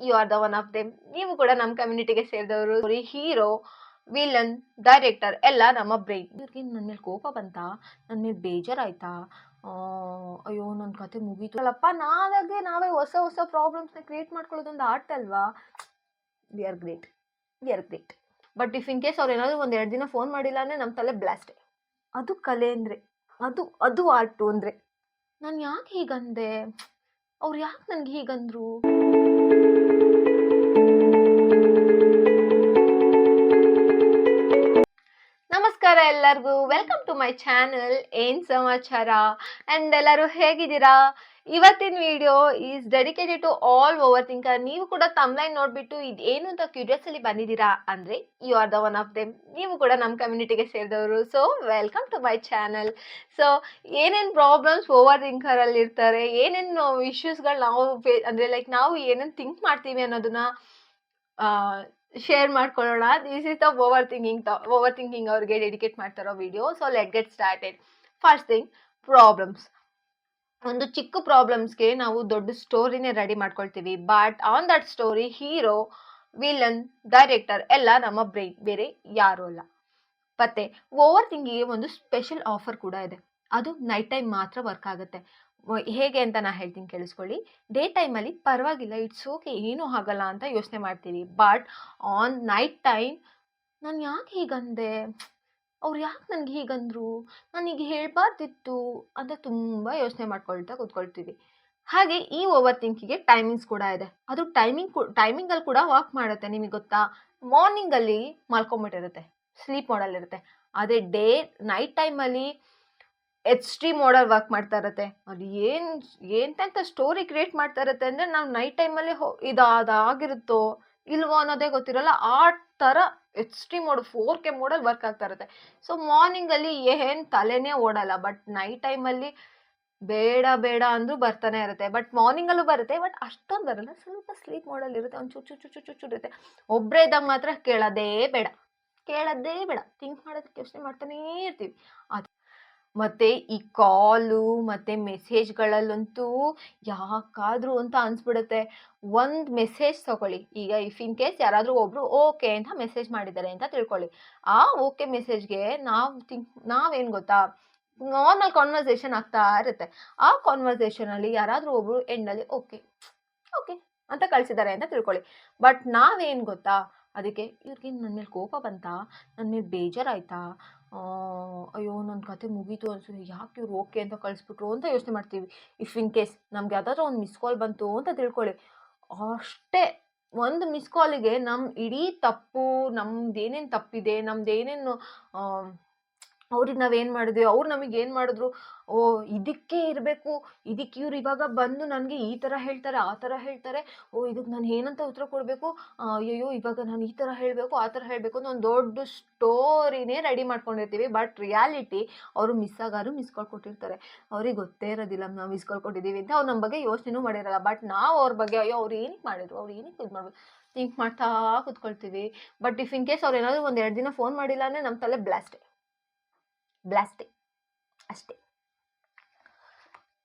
You are the one of them. ನೀವು ಕೂಡ ನಮ್ಮ ಕಮ್ಯುನಿಟಿಗೆ ಸೇರಿದವರು. ಹೀರೋ, ವಿಲನ್, ಡೈರೆಕ್ಟರ್ ಎಲ್ಲ ನಮ್ಮ ಬ್ರೈನ್. ಇವ್ರಿಗೆ ನನ್ನ ಮೇಲೆ ಕೋಪ ಬಂತ, ನನ್ನ ಮೇಲೆ ಬೇಜಾರಾಯ್ತಾ, ಅಯ್ಯೋ ನನ್ನ ಕತೆ ಮುಗೀತು ಅಲ್ಲಪ್ಪ, ನಾವೇ ಹೊಸ ಹೊಸ ಪ್ರಾಬ್ಲಮ್ಸ್ನ ಕ್ರಿಯೇಟ್ ಮಾಡ್ಕೊಳ್ಳೋದೊಂದು ಆರ್ಟ್ ಅಲ್ವಾ. We are great. But if in case ಅವ್ರು ಏನಾದರೂ ಒಂದು 2 ದಿನ ಫೋನ್ ಮಾಡಿಲ್ಲ ಅಂದರೆ ನಮ್ಮ ತಲೆ ಬ್ಲಾಸ್ಟೆ. ಅದು ಕಲೆ ಅಂದರೆ, ಅದು ಆರ್ಟು ಅಂದರೆ. ನಾನು ಯಾಕೆ ಹೀಗಂದೆ, ಅವ್ರು ಯಾಕೆ ನನಗೆ ಹೀಗಂದ್ರು. ನಮಸ್ಕಾರ ಎಲ್ಲರಿಗೂ, ವೆಲ್ಕಮ್ ಟು ಮೈ ಚಾನಲ್. ಏನ್ ಸಮಾಚಾರ ಅಂಡ್ ಎಲ್ಲರೂ ಹೇಗಿದ್ದೀರಾ? ಇವತ್ತಿನ video is dedicated to all overthinker. ನೀವು ಕೂಡ ತಮ್ಲೈನ್ ನೋಡ್ಬಿಟ್ಟು ಇದೇನು ಅಂತ ಕ್ಯೂರಿಯಸ್ ಅಲ್ಲಿ ಬಂದಿದ್ದೀರಾ ಅಂದ್ರೆ you are the one of them. ನೀವು ಕೂಡ ನಮ್ಮ ಕಮ್ಯುನಿಟಿಗೆ ಸೇರಿದವರು. So welcome to my channel. So ಏನೇನು ಪ್ರಾಬ್ಲಮ್ಸ್ ಓವರ್ ಥಿಂಕರ್ ಅಲ್ಲಿ ಇರ್ತಾರೆ, ಏನೇನು ಇಶ್ಯೂಸ್ಗಳು ನಾವು ಅಂದ್ರೆ ಲೈಕ್ ನಾವು ಏನೇನು ಥಿಂಕ್ ಮಾಡ್ತೀವಿ ಅನ್ನೋದನ್ನ ಶೇರ್ ಮಾಡ್ಕೊಳ್ಳೋಣ. This is the over thinking ಅವ್ರಿಗೆ ಡೆಡಿಕೇಟ್ ಮಾಡ್ತಾರೋ video. So let get started. First thing, problems. ಒಂದು ಚಿಕ್ಕ ಪ್ರಾಬ್ಲಮ್ಸ್ಗೆ ನಾವು ದೊಡ್ಡ ಸ್ಟೋರಿನೇ ರೆಡಿ ಮಾಡ್ಕೊಳ್ತೀವಿ. But on that story hero, villain, director ಎಲ್ಲ ನಮ್ಮ ಬ್ರೈನ್, ಬೇರೆ ಯಾರು ಅಲ್ಲ. ಮತ್ತೆ ಓವರ್ ಥಿಂಕಿಂಗ್ಗೆ ಒಂದು ಸ್ಪೆಷಲ್ ಆಫರ್ ಕೂಡ ಇದೆ. ಅದು ನೈಟ್ ಟೈಮ್ ಮಾತ್ರ ವರ್ಕ್ ಆಗುತ್ತೆ. ಹೇಗೆ ಅಂತ ನಾ ಹೇಳ್ತೀನಿ, ಕೇಳಿಸ್ಕೊಳ್ಳಿ. ಡೇ ಟೈಮಲ್ಲಿ ಪರವಾಗಿಲ್ಲ, ಇಟ್ಸ್ ಓಕೆ, ಏನೂ ಆಗಲ್ಲ ಅಂತ ಯೋಚನೆ ಮಾಡ್ತೀವಿ. ಬಟ್ ಆನ್ ನೈಟ್ ಟೈಮ್ ನಾನು ಯಾಕೆ ಹೀಗಂದೆ, ಅವ್ರು ಯಾಕೆ ನನಗೆ ಹೀಗಂದ್ರು, ನಾನೀಗ ಹೇಳ್ಬಾರ್ದಿತ್ತು ಅಂತ ತುಂಬ ಯೋಚನೆ ಮಾಡ್ಕೊಳ್ತಾ ಕೂತ್ಕೊಳ್ತೀವಿ. ಹಾಗೆ ಈ ಓವರ್ ಥಿಂಕಿಗೆ ಟೈಮಿಂಗ್ಸ್ ಕೂಡ ಇದೆ. ಅದು ಟೈಮಿಂಗಲ್ಲಿ ಕೂಡ ವರ್ಕ್ ಮಾಡುತ್ತೆ. ನಿಮಗೆ ಗೊತ್ತಾ, ಮಾರ್ನಿಂಗಲ್ಲಿ ಮಲ್ಕೊಂಬಿಟ್ಟಿರುತ್ತೆ, ಸ್ಲೀಪ್ ಮೋಡಲ್ಲಿರುತ್ತೆ. ಅದೇ ನೈಟ್ ಟೈಮಲ್ಲಿ ಎಕ್ಸ್ಟ್ರೀಮ್ ಮೋಡಲ್ ವರ್ಕ್ ಮಾಡ್ತಾ ಇರುತ್ತೆ. ಅದು ಎಂತೆಂಥ ಸ್ಟೋರಿ ಕ್ರಿಯೇಟ್ ಮಾಡ್ತಾ ಇರುತ್ತೆ ಅಂದರೆ ನಾವು ನೈಟ್ ಟೈಮಲ್ಲಿ ಅದಾಗಿರುತ್ತೋ ಇಲ್ವೋ ಅನ್ನೋದೇ ಗೊತ್ತಿರಲ್ಲ. ಆ ಥರ ಎಕ್ಸ್ಟ್ರೀಮ್ ಮೋಡ್ 4K ಮೋಡಲ್ಲಿ ವರ್ಕ್ ಆಗ್ತಾ ಇರುತ್ತೆ. ಸೊ ಮಾರ್ನಿಂಗಲ್ಲಿ ಏನು ತಲೆನೇ ಓಡಲ್ಲ. ಬಟ್ ನೈಟ್ ಟೈಮಲ್ಲಿ ಬೇಡ ಅಂದ್ರೂ ಬರ್ತಾನೆ ಇರುತ್ತೆ. ಬಟ್ ಮಾರ್ನಿಂಗಲ್ಲೂ ಬರುತ್ತೆ, ಬಟ್ ಅಷ್ಟೊಂದು ಬರಲ್ಲ, ಸ್ವಲ್ಪ ಸ್ಲೀಪ್ ಮೋಡಲ್ಲಿ ಇರುತ್ತೆ, ಒಂದು ಚುಚ್ಚು ಇರುತ್ತೆ. ಒಬ್ಬರೇ ಇದ್ದಾಗ ಮಾತ್ರ ಕೇಳೋದೇ ಬೇಡ, ಥಿಂಕ್ ಮಾಡೋದಕ್ಕೆ ಯೋಚನೆ ಮಾಡ್ತಾನೇ ಇರ್ತೀವಿ. ಮತ್ತು ಈ ಕಾಲು ಮತ್ತು ಮೆಸೇಜ್ಗಳಲ್ಲಂತೂ ಯಾಕಾದರೂ ಅಂತ ಅನಿಸ್ಬಿಡುತ್ತೆ. ಒಂದು ಮೆಸೇಜ್ ತಗೊಳ್ಳಿ, ಈಗ ಇಫ್ ಇನ್ ಕೇಸ್ ಯಾರಾದರೂ ಒಬ್ಬರು ಓಕೆ ಅಂತ ಮೆಸೇಜ್ ಮಾಡಿದ್ದಾರೆ ಅಂತ ತಿಳ್ಕೊಳ್ಳಿ. ಆ ಓಕೆ ಮೆಸೇಜ್ಗೆ ನಾವೇನು ಗೊತ್ತಾ, ನಾರ್ಮಲ್ ಕಾನ್ವರ್ಸೇಷನ್ ಆಗ್ತಾ ಇರುತ್ತೆ. ಆ ಕಾನ್ವರ್ಸೇಷನಲ್ಲಿ ಯಾರಾದರೂ ಒಬ್ಬರು ಎಂಡಲ್ಲಿ ಓಕೆ ಅಂತ ಕಳಿಸಿದ್ದಾರೆ ಅಂತ ತಿಳ್ಕೊಳ್ಳಿ. ಬಟ್ ನಾವೇನು ಗೊತ್ತಾ, ಅದಕ್ಕೆ ಇವ್ರಿಗೆ ನನ್ನ ಮೇಲೆ ಕೋಪ ಬಂತಾ, ನನ್ನ ಮೇಲೆ ಬೇಜಾರಾಯ್ತಾ, ಅಯ್ಯೋ ನನ್ನ ಕತೆ ಮುಗೀತು ಅನ್ಸುತ್ತೆ, ಯಾಕೆ ಇವ್ರು ಓಕೆ ಅಂತ ಕಳಿಸ್ಬಿಟ್ರು ಅಂತ ಯೋಚನೆ ಮಾಡ್ತೀವಿ. ಇಫ್ ಇನ್ ಕೇಸ್ ನಮ್ಗೆ ಯಾವುದಾದ್ರೂ ಒಂದು ಮಿಸ್ ಕಾಲ್ ಬಂತು ಅಂತ ತಿಳ್ಕೊಳ್ಳಿ, ಅಷ್ಟೇ ಒಂದು ಮಿಸ್ ಕಾಲಿಗೆ ನಮ್ಮ ಇಡೀ ತಪ್ಪು, ನಮ್ದೇನೇನು ತಪ್ಪಿದೆ, ನಮ್ದೇನೇನು ಅವ್ರಿಗೆ ನಾವೇನು ಮಾಡಿದ್ವಿ, ಅವ್ರು ನಮಗೆ ಏನು ಮಾಡಿದ್ರು, ಇದಕ್ಕೆ ಇರಬೇಕು, ಇದಕ್ಕೆ ಇವ್ರು ಇವಾಗ ಬಂದು ನನಗೆ ಈ ಥರ ಹೇಳ್ತಾರೆ, ಆ ಥರ ಹೇಳ್ತಾರೆ, ಇದಕ್ಕೆ ನಾನು ಏನಂತ ಉತ್ತರ ಕೊಡಬೇಕು, ಅಯ್ಯೋ ಇವಾಗ ನಾನು ಈ ಥರ ಹೇಳಬೇಕು, ಆ ಥರ ಹೇಳಬೇಕು ಅಂತ ಒಂದು ದೊಡ್ಡ ಸ್ಟೋರಿನೇ ರೆಡಿ ಮಾಡ್ಕೊಂಡಿರ್ತೀವಿ. ಬಟ್ ರಿಯಾಲಿಟಿ ಅವರು ಮಿಸ್ ಕಾಲ್ ಕೊಟ್ಟಿರ್ತಾರೆ. ಅವ್ರಿಗೆ ಗೊತ್ತೇ ಇರೋದಿಲ್ಲ ನಾವು ಮಿಸ್ ಕಾಲ್ ಕೊಟ್ಟಿದ್ದೀವಿ ಅಂತ. ಅವ್ರು ನಮ್ಮ ಬಗ್ಗೆ ಯೋಚನೆನೂ ಮಾಡಿರಲ್ಲ. ಬಟ್ ನಾವು ಅವ್ರ ಬಗ್ಗೆ ಅಯ್ಯೋ ಅವ್ರು ಏನಕ್ಕೆ ಮಾಡಿದ್ರು, ಅವ್ರು ಏನಕ್ಕೆ ಇದು ಮಾಡ್ಬೇಕು ಥಿಂಕ್ ಮಾಡ್ತಾ ಕೂತ್ಕೊಳ್ತೀವಿ. ಬಟ್ ಇಫ್ ಇನ್ ಕೇಸ್ ಅವ್ರು ಏನಾದರೂ ಒಂದು 2 ದಿನ ಫೋನ್ ಮಾಡಿಲ್ಲ ಅಂದರೆ ನಮ್ಮ ತಲೆ ಬ್ಲಾಸ್ಟೆ ಅಷ್ಟೇ.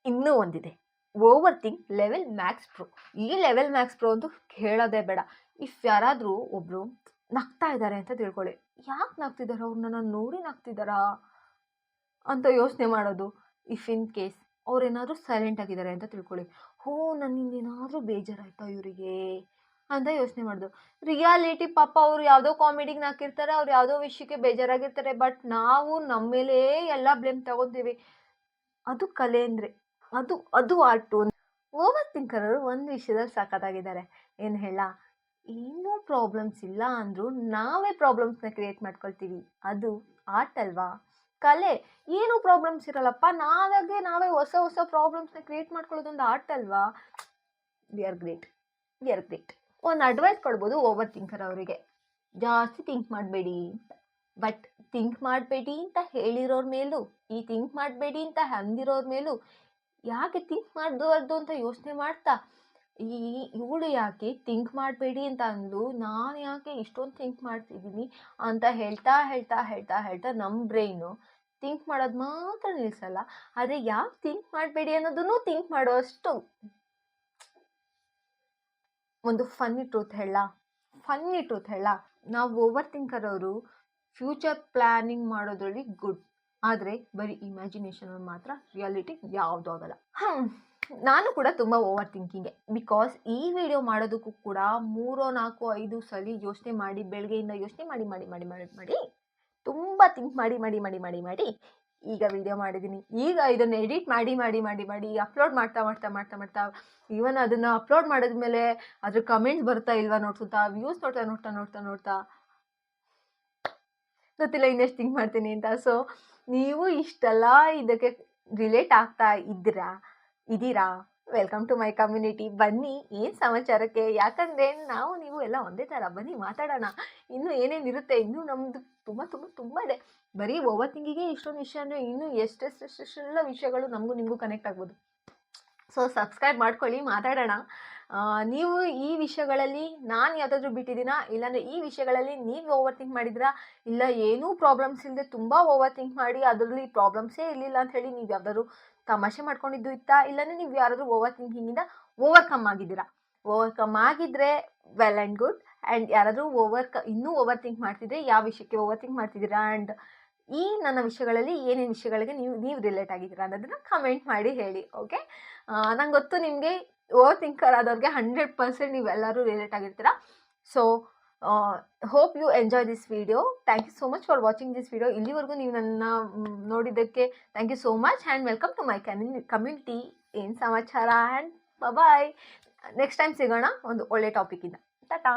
ಇನ್ನೂ ಒಂದಿದೆ, over think level Max pro. ಈ ಲೆವೆಲ್ ಮ್ಯಾಕ್ಸ್ ಪ್ರೋ ಅಂತೂ ಕೇಳೋದೇ ಬೇಡ. ಇಫ್ ಯಾರಾದರೂ ಒಬ್ಬರು ನಗ್ತಾ ಇದ್ದಾರೆ ಅಂತ ತಿಳ್ಕೊಳ್ಳಿ, ಯಾಕೆ ನಗ್ತಿದ್ದಾರೆ, ಅವ್ರನ್ನ ನಾನು ನೋಡಿ ನಗ್ತಿದ್ದಾರಾ ಅಂತ ಯೋಚನೆ ಮಾಡೋದು. ಇಫ್ ಇನ್ ಕೇಸ್ ಅವ್ರೇನಾದರೂ ಸೈಲೆಂಟ್ ಆಗಿದ್ದಾರೆ ಅಂತ ತಿಳ್ಕೊಳ್ಳಿ, ನನ್ನಿಂದ ಏನಾದರೂ ಬೇಜಾರಾಯ್ತಾ ಇವರಿಗೆ ಅಂತ ಯೋಚನೆ ಮಾಡೋದು. ರಿಯಾಲಿಟಿ ಪಾಪ ಅವ್ರು ಯಾವುದೋ ಕಾಮಿಡಿಗೆ ನಾಕಿರ್ತಾರೆ, ಅವ್ರು ಯಾವುದೋ ವಿಷಯಕ್ಕೆ ಬೇಜಾರಾಗಿರ್ತಾರೆ. ಬಟ್ ನಾವು ನಮ್ಮ ಮೇಲೆ ಎಲ್ಲ ಬ್ಲೇಮ್ ತಗೊತೀವಿ. ಅದು ಕಲೆ ಅಂದರೆ, ಅದು ಆರ್ಟು. ಓವರ್ ಥಿಂಕರರು ಒಂದು ವಿಷಯದಲ್ಲಿ ಸಖತ್ತಾಗಿದ್ದಾರೆ. ಏನು ಹೇಳ, ಏನೂ ಪ್ರಾಬ್ಲಮ್ಸ್ ಇಲ್ಲ ಅಂದರೂ ನಾವೇ ಪ್ರಾಬ್ಲಮ್ಸ್ನ ಕ್ರಿಯೇಟ್ ಮಾಡ್ಕೊಳ್ತೀವಿ. ಅದು ಆರ್ಟ್ ಅಲ್ವಾ, ಕಲೆ. ಏನೂ ಪ್ರಾಬ್ಲಮ್ಸ್ ಇರಲ್ಲಪ್ಪ, ನಾವೇ ಹೊಸ ಪ್ರಾಬ್ಲಮ್ಸ್ನ ಕ್ರಿಯೇಟ್ ಮಾಡ್ಕೊಳ್ಳೋದೊಂದು ಆರ್ಟ್ ಅಲ್ವಾ. We are great. ಒಂದು ಅಡ್ವೈಸ್ ಕೊಡ್ಬೋದು ಓವರ್ ಥಿಂಕರ್ ಅವರಿಗೆ, ಜಾಸ್ತಿ ಥಿಂಕ್ ಮಾಡಬೇಡಿ ಅಂತ. ಬಟ್ ಥಿಂಕ್ ಮಾಡಬೇಡಿ ಅಂತ ಹೇಳಿರೋರ ಮೇಲೂ, ಈ ಥಿಂಕ್ ಮಾಡಬೇಡಿ ಅಂತ ಅಂದಿರೋರ ಮೇಲೂ ಯಾಕೆ ಥಿಂಕ್ ಮಾಡಬಾರ್ದು ಅಂತ ಯೋಚನೆ ಮಾಡ್ತಾ, ಇವಳು ಯಾಕೆ ಥಿಂಕ್ ಮಾಡಬೇಡಿ ಅಂತ ಅಂದ್ಲು, ನಾನು ಯಾಕೆ ಇಷ್ಟೊಂದು ಥಿಂಕ್ ಮಾಡ್ತಿದ್ದೀನಿ ಅಂತ ಹೇಳ್ತಾ ನಮ್ಮ ಬ್ರೈನು ಥಿಂಕ್ ಮಾಡೋದು ಮಾತ್ರ ನಿಲ್ಲಿಸಲ್ಲ. ಆದರೆ ಯಾಕೆ ಥಿಂಕ್ ಮಾಡಬೇಡಿ ಅನ್ನೋದನ್ನು ಥಿಂಕ್ ಮಾಡೋಷ್ಟು ಒಂದು ಫನ್ನಿ ಟ್ರೂತ್ ಹೇಳ, ನಾವು ಓವರ್ ಥಿಂಕರ್ ಅವರು ಫ್ಯೂಚರ್ ಪ್ಲಾನಿಂಗ್ ಮಾಡೋದ್ರಲ್ಲಿ ಗುಡ್, ಆದರೆ ಬರೀ ಇಮ್ಯಾಜಿನೇಷನ್ ಮಾತ್ರ ರಿಯಾಲಿಟಿ ಯಾವುದೂ ಆಗಲ್ಲ. ನಾನು ಕೂಡ ತುಂಬ ಓವರ್ ಥಿಂಕಿಂಗೆ. ಬಿಕಾಸ್ ಈ ವಿಡಿಯೋ ಮಾಡೋದಕ್ಕೂ ಕೂಡ 3, 4, 5 ಸಲ ಯೋಚನೆ ಮಾಡಿ, ಬೆಳಗ್ಗೆಯಿಂದ ಯೋಚನೆ ಮಾಡಿ ತುಂಬ ಥಿಂಕ್ ಮಾಡಿ ಈಗ ವಿಡಿಯೋ ಮಾಡಿದ್ದೀನಿ. ಈಗ ಇದನ್ನು ಎಡಿಟ್ ಮಾಡಿ ಅಪ್ಲೋಡ್ ಮಾಡ್ತಾ ಈವನ್ ಅದನ್ನು ಅಪ್ಲೋಡ್ ಮಾಡಿದ್ಮೇಲೆ ಅದ್ರ ಕಮೆಂಟ್ಸ್ ಬರ್ತಾ ಇಲ್ವಾ ನೋಡ್ತಾ, ವ್ಯೂಸ್ ನೋಡ್ತಾ ಗೊತ್ತಿಲ್ಲ ಇನ್ನೆಷ್ಟು ಥಿಂಕ್ ಮಾಡ್ತೀನಿ ಅಂತ. ಸೊ ನೀವು ಇಷ್ಟೆಲ್ಲ ಇದಕ್ಕೆ ರಿಲೇಟ್ ಆಗ್ತಾ ಇದ್ದೀರಾ, ವೆಲ್ಕಮ್ ಟು ಮೈ ಕಮ್ಯುನಿಟಿ. ಬನ್ನಿ, ಏನು ಸಮಾಚಾರಕ್ಕೆ, ಯಾಕಂದರೆ ನಾವು ನೀವು ಎಲ್ಲ ಒಂದೇ ಥರ. ಬನ್ನಿ ಮಾತಾಡೋಣ. ಇನ್ನೂ ಏನೇನಿರುತ್ತೆ, ಇನ್ನೂ ನಮ್ಮದು ತುಂಬ ಇದೆ. ಬರೀ ಓವರ್ ಥಿಂಕಿಗೆ ಇಷ್ಟೊಂದು ವಿಷಯ ಅಂದರೆ ಇನ್ನೂ ಎಷ್ಟೆಲ್ಲ ವಿಷಯಗಳು ನಮಗೂ ನಿಮಗೂ ಕನೆಕ್ಟ್ ಆಗ್ಬೋದು. ಸೊ ಸಬ್ಸ್ಕ್ರೈಬ್ ಮಾಡ್ಕೊಳ್ಳಿ, ಮಾತಾಡೋಣ. ನೀವು ಈ ವಿಷಯಗಳಲ್ಲಿ ನಾನು ಯಾವುದಾದ್ರೂ ಬಿಟ್ಟಿದ್ದೀನಾ, ಇಲ್ಲಾಂದರೆ ಈ ವಿಷಯಗಳಲ್ಲಿ ನೀವು ಓವರ್ ಥಿಂಕ್ ಮಾಡಿದ್ರಾ, ಇಲ್ಲ ಏನೂ ಪ್ರಾಬ್ಲಮ್ಸ್ ಇಲ್ಲದೆ ತುಂಬ ಓವರ್ ಥಿಂಕ್ ಮಾಡಿ ಅದರಲ್ಲಿ ಪ್ರಾಬ್ಲಮ್ಸೇ ಇರಲಿಲ್ಲ ಅಂತ ಹೇಳಿ ನೀವು ಯಾವ್ದಾದ್ರು ತಮಾಷೆ ಮಾಡ್ಕೊಂಡಿದ್ದು ಇತ್ತಾ, ಇಲ್ಲಾಂದರೆ ನೀವು ಯಾರಾದರೂ ಓವರ್ ಥಿಂಕಿಂಗಿಂದ ಓವರ್ಕಮ್ ಆಗಿದ್ದರೆ ವೆಲ್ ಆ್ಯಂಡ್ ಗುಡ್. ಆ್ಯಂಡ್ ಯಾರಾದರೂ ಇನ್ನೂ ಓವರ್ ಥಿಂಕ್ ಮಾಡ್ತಿದ್ರೆ ಯಾವ ವಿಷಯಕ್ಕೆ ಓವರ್ ಥಿಂಕ್ ಮಾಡ್ತಿದ್ದೀರಾ, ಆ್ಯಂಡ್ ಈ ನನ್ನ ವಿಷಯಗಳಲ್ಲಿ ಏನೇನು ವಿಷಯಗಳಿಗೆ ನೀವು ರಿಲೇಟ್ ಆಗಿದ್ದೀರಾ ಅನ್ನೋದನ್ನು ಕಮೆಂಟ್ ಮಾಡಿ ಹೇಳಿ. ಓಕೆ, ನಂಗೆ ಗೊತ್ತು ನಿಮಗೆ ಓವರ್ ಥಿಂಕರ್ ಆದವ್ರಿಗೆ 100% ನೀವೆಲ್ಲರೂ ರಿಲೇಟ್ ಆಗಿರ್ತೀರಾ. So hope you enjoy this video. Thank you so much for watching this video. ಇಲ್ಲಿವರೆಗೂ ನೀವು ನನ್ನ ನೋಡಿದ್ದಕ್ಕೆ thank you so much, and welcome to my community. ಏನು ಸಮಾಚಾರ, ಆ್ಯಂಡ್ ಬಾಯ್. ನೆಕ್ಸ್ಟ್ ಟೈಮ್ ಸಿಗೋಣ ಒಂದು ಒಳ್ಳೆ ಟಾಪಿಕಿಂದ. ಟಾಟಾ.